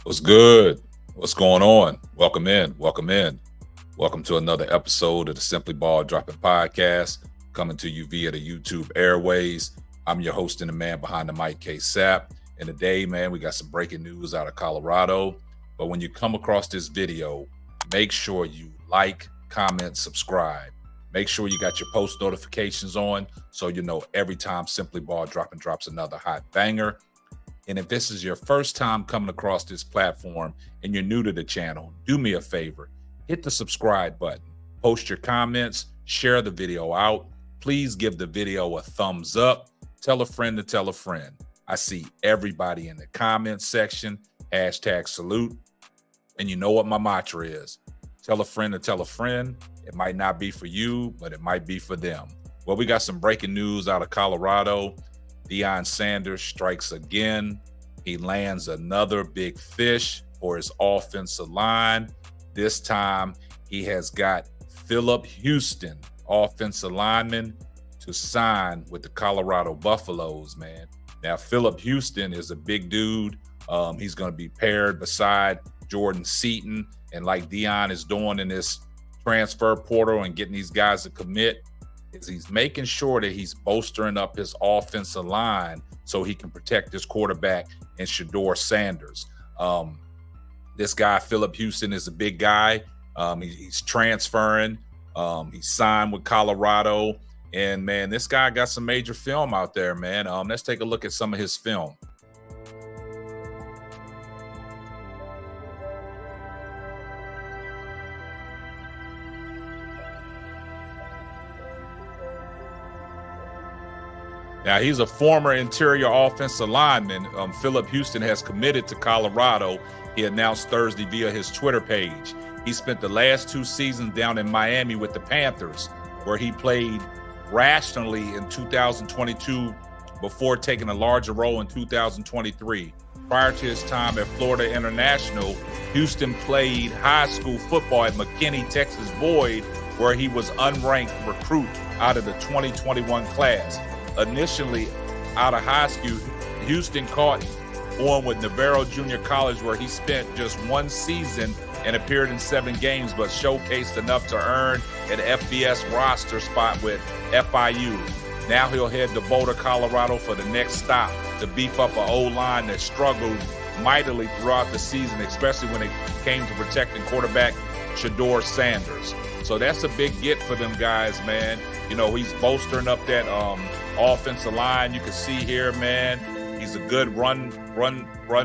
What's good? What's going on? Welcome in. Welcome in. Welcome to another episode of the Simply Ball Dropping Podcast, coming to you via the YouTube airways. I'm your host and the man behind the mic, K Sap. And today, man, we got some breaking news out of Colorado. But when you come across this video, make sure you like, comment, subscribe. Make sure you got your post notifications on so you know every time Simply Ball drops another hot banger. And if this is your first time coming across this platform and you're new to the channel, do me a favor, hit the subscribe button, post your comments, share the video out. Please give the video a thumbs up. Tell a friend to tell a friend. I see everybody in the comments section, hashtag salute. And you know what my mantra is. Tell a friend to tell a friend. It might not be for you, but it might be for them. Well, we got some breaking news out of Colorado. Deion Sanders strikes again. He lands another big fish for his offensive line. This time, he has got Phillip Houston, offensive lineman, to sign with the Colorado Buffaloes, man. Now, Phillip Houston is a big dude. He's going to be paired beside Jordan Seaton. And like Deion is doing in this transfer portal and getting these guys to commit, is he's making sure that he's bolstering up his offensive line so he can protect his quarterback in Deion Sanders. This guy, Phillip Houston, is a big guy. He's transferring. He signed with Colorado. And, man, this guy got some major film out there, man. Let's take a look at some of his film. Now, he's a former interior offensive lineman. Phillip Houston has committed to Colorado. He announced Thursday via his Twitter page. He spent the last 2 seasons down in Miami with the Panthers, where he played rationally in 2022 before taking a larger role in 2023. Prior to his time at Florida International, Houston played high school football at McKinney, Texas Boyd, where he was unranked recruit out of the 2021 class. Initially, out of high school, Houston caught on with Navarro Junior College, where he spent just 1 season and appeared in 7 games, but showcased enough to earn an FBS roster spot with FIU. Now he'll head to Boulder, Colorado for the next stop to beef up an O-line that struggled mightily throughout the season, especially when it came to protecting quarterback Deion Sanders. So that's a big get for them guys, man. You know, he's bolstering up that offensive line. You can see here, man, he's a good run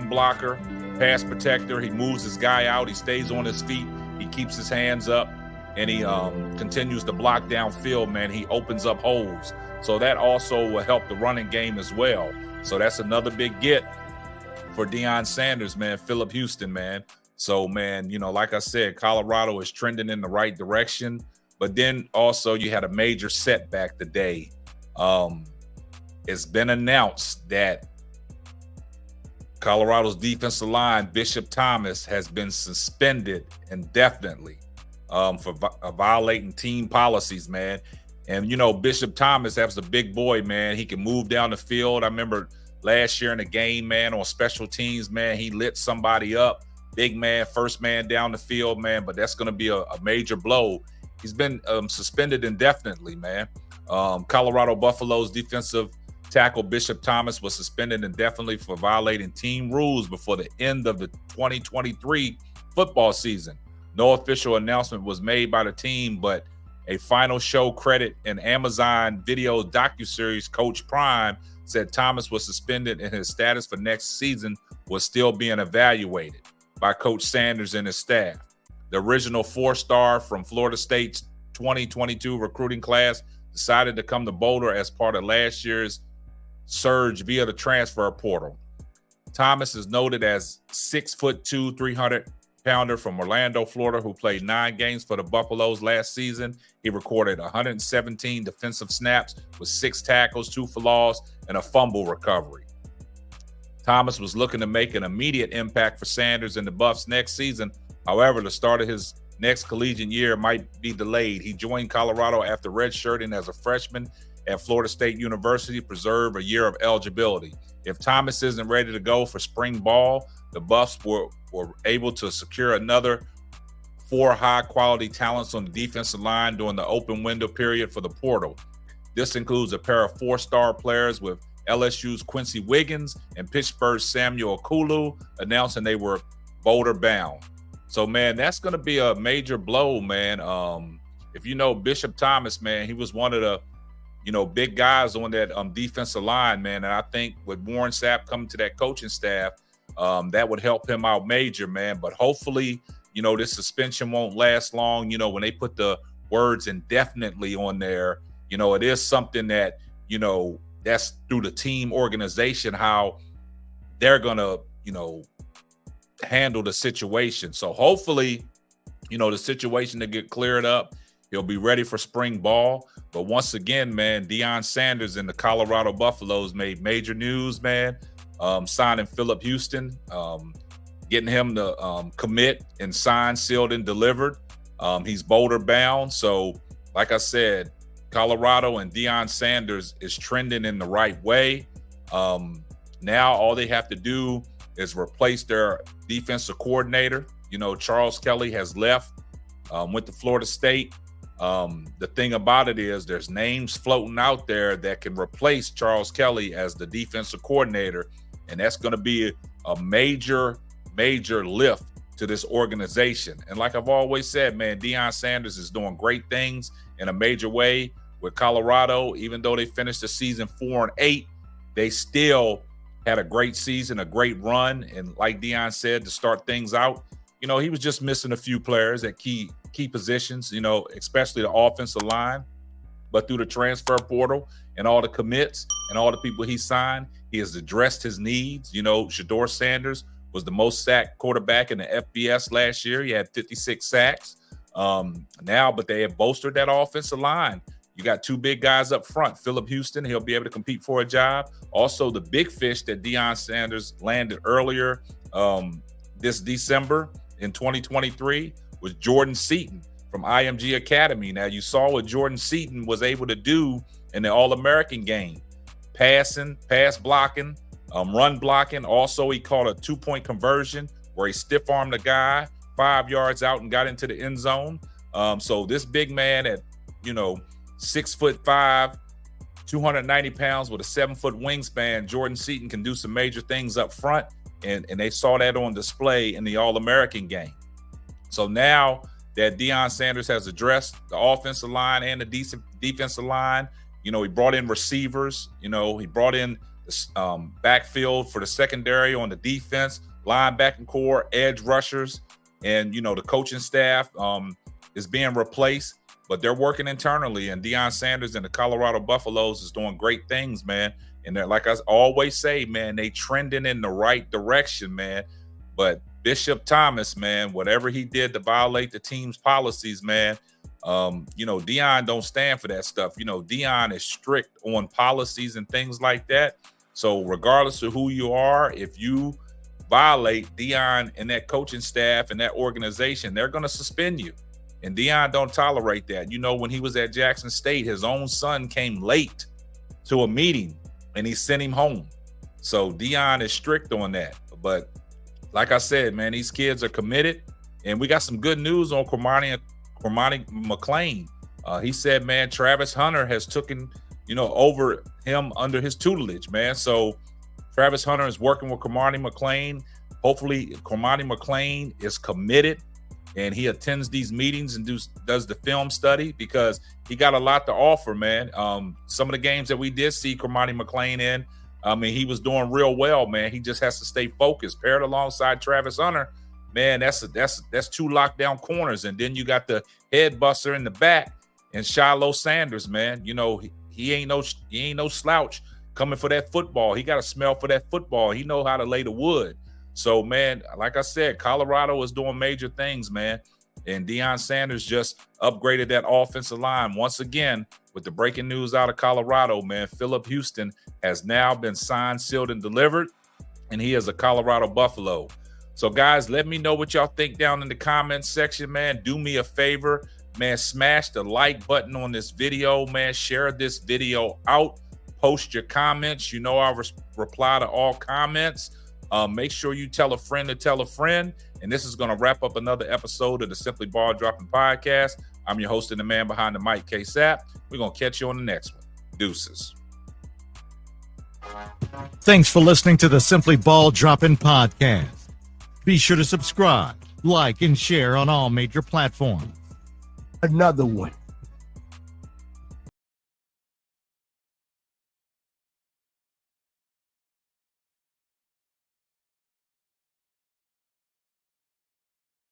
blocker, pass protector. He moves his guy out. He stays on his feet. He keeps his hands up, and he continues to block downfield, man. He opens up holes. So that also will help the running game as well. So that's another big get for Deion Sanders, man. Phillip Houston, man. So, man, you know, like I said, Colorado is trending in the right direction. But then also you had a major setback today. It's been announced that Colorado's defensive line, Bishop Thomas, has been suspended indefinitely for violating team policies, man. And, you know, Bishop Thomas, that's a big boy, man. He can move down the field. I remember last year in the game, man, on special teams, man, he lit somebody up. Big man, first man down the field, man. But that's going to be a major blow. He's been suspended indefinitely, man. Colorado Buffaloes defensive tackle Bishop Thomas was suspended indefinitely for violating team rules before the end of the 2023 football season. No official announcement was made by the team, but a final show credit in Amazon Video docuseries Coach Prime said Thomas was suspended and his status for next season was still being evaluated by Coach Sanders and his staff. The original 4-star from Florida State's 2022 recruiting class decided to come to Boulder as part of last year's surge via the transfer portal. Thomas is noted as 6'2", 300-pounder from Orlando, Florida, who played 9 games for the Buffaloes last season. He recorded 117 defensive snaps with 6 tackles, 2 for loss, and a fumble recovery. Thomas was looking to make an immediate impact for Sanders and the Buffs next season. However, the start of his next collegiate year might be delayed. He joined Colorado after redshirting as a freshman at Florida State University to preserve a year of eligibility. If Thomas isn't ready to go for spring ball, the Buffs were able to secure another 4 high-quality talents on the defensive line during the open window period for the portal. This includes a pair of 4-star players with LSU's Quincy Wiggins and Pittsburgh's Samuel Okulu announcing they were Boulder bound. So, man, that's going to be a major blow, man. If you know Bishop Thomas, man, he was one of the, big guys on that defensive line, man. And I think with Warren Sapp coming to that coaching staff, that would help him out major, man. But hopefully, this suspension won't last long. When they put the words indefinitely on there, it is something that, that's through the team organization, how they're going to, handle the situation. So hopefully, the situation to get cleared up, he'll be ready for spring ball. But once again, man, Deion Sanders and the Colorado Buffaloes made major news, man, signing Phillip Houston, getting him to commit and sign, sealed, and delivered. He's Boulder bound. So like I said, Colorado and Deion Sanders is trending in the right way. Now all they have to do is replace their defensive coordinator. Charles Kelly has left, went to Florida State. The thing about it is there's names floating out there that can replace Charles Kelly as the defensive coordinator. And that's going to be a major lift to this organization. And like I've always said, man, Deion Sanders is doing great things in a major way with Colorado. Even though they finished the season 4-8, they still had a great season, a great run. And like Deion said, to start things out, he was just missing a few players at key positions, especially the offensive line. But through the transfer portal and all the commits and all the people he signed, he has addressed his needs. Shedeur Sanders was the most sacked quarterback in the FBS last year. He had 56 sacks. But they have bolstered that offensive line. You got 2 big guys up front. Phillip Houston, he'll be able to compete for a job. Also, the big fish that Deion Sanders landed earlier this December in 2023 was Jordan Seaton from IMG Academy. Now, you saw what Jordan Seaton was able to do in the All-American game. Passing, pass blocking, run blocking. Also, he caught a 2-point conversion where he stiff-armed a guy 5 yards out and got into the end zone. So this big man at, 6'5", 290 pounds with a 7-foot wingspan, Jordan Seaton can do some major things up front. And they saw that on display in the All-American game. So now that Deion Sanders has addressed the offensive line and the defensive line, he brought in receivers, he brought in the backfield for the secondary on the defense, linebacking core, edge rushers, and, the coaching staff is being replaced. But they're working internally, and Deion Sanders and the Colorado Buffaloes is doing great things, man. And they're, like I always say, man, they trending in the right direction, man. But Bishop Thomas, man, whatever he did to violate the team's policies, man, Deion don't stand for that stuff. Deion is strict on policies and things like that. So regardless of who you are, if you violate Deion and that coaching staff and that organization, they're going to suspend you. And Deion don't tolerate that. When he was at Jackson State, his own son came late to a meeting and he sent him home. So Deion is strict on that. But like I said, man, these kids are committed. And we got some good news on Cormani McClain. He said, man, Travis Hunter has taken, over him under his tutelage, man. So Travis Hunter is working with Cormani McClain. Hopefully Cormani McClain is committed and he attends these meetings and does the film study, because he got a lot to offer, man. Some of the games that we did see Cormani McClain in, he was doing real well, man. He just has to stay focused. Paired alongside Travis Hunter, man, that's 2 lockdown corners. And then you got the head buster in the back and Shiloh Sanders, man. He ain't no slouch coming for that football. He got a smell for that football. He know how to lay the wood. So, man, like I said, Colorado is doing major things, man. And Deion Sanders just upgraded that offensive line. Once again, with the breaking news out of Colorado, man, Phillip Houston has now been signed, sealed, and delivered, and he is a Colorado Buffalo. So, guys, let me know what y'all think down in the comments section, man. Do me a favor, man, smash the like button on this video, man. Share this video out. Post your comments. I'll reply to all comments. Make sure you tell a friend to tell a friend. And this is going to wrap up another episode of the Simply Ball Dropping Podcast. I'm your host and the man behind the mic, K-Sap. We're going to catch you on the next one. Deuces. Thanks for listening to the Simply Ball Dropping Podcast. Be sure to subscribe, like, and share on all major platforms. Another one.